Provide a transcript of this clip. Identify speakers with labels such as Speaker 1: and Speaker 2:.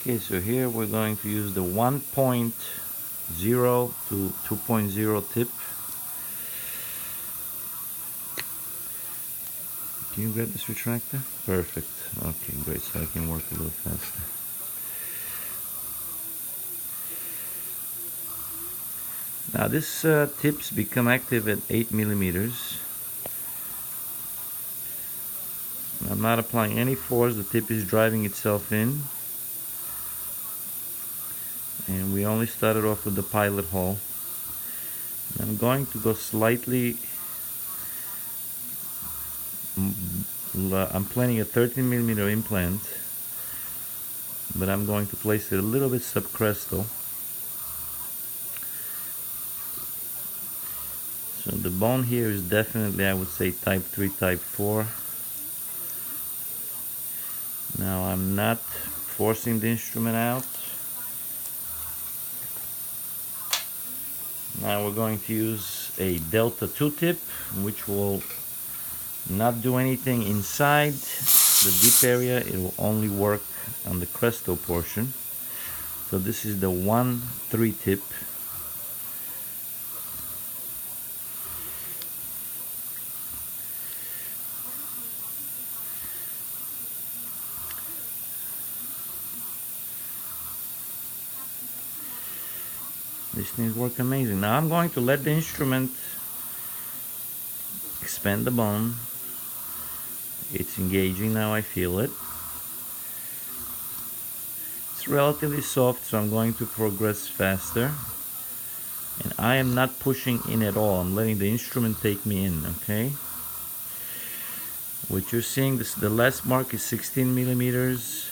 Speaker 1: Okay, so here we're going to use the 1.0 to 2.0 tip. Can you grab this retractor? Perfect. Okay, great. So I can work a little faster. Now this tips become active at 8 millimeters. I'm not applying any force. The tip is driving itself in. And we only started off with the pilot hole. I'm going to go slightly. I'm planning a 13 millimeter implant, but I'm going to place it a little bit subcrestal. So the bone here is definitely, I would say, type 3, type 4. Now I'm not forcing the instrument out. Now we're going to use a Delta 2 tip, which will not do anything inside the deep area. It will only work on the crestal portion. So this is the 1-3 tip. These things work amazing. Now I'm going to let the instrument expand the bone. It's engaging now, I feel it. It's relatively soft, so I'm going to progress faster. And I am not pushing in at all. I'm letting the instrument take me in, okay? What you're seeing, the last mark is 16 millimeters.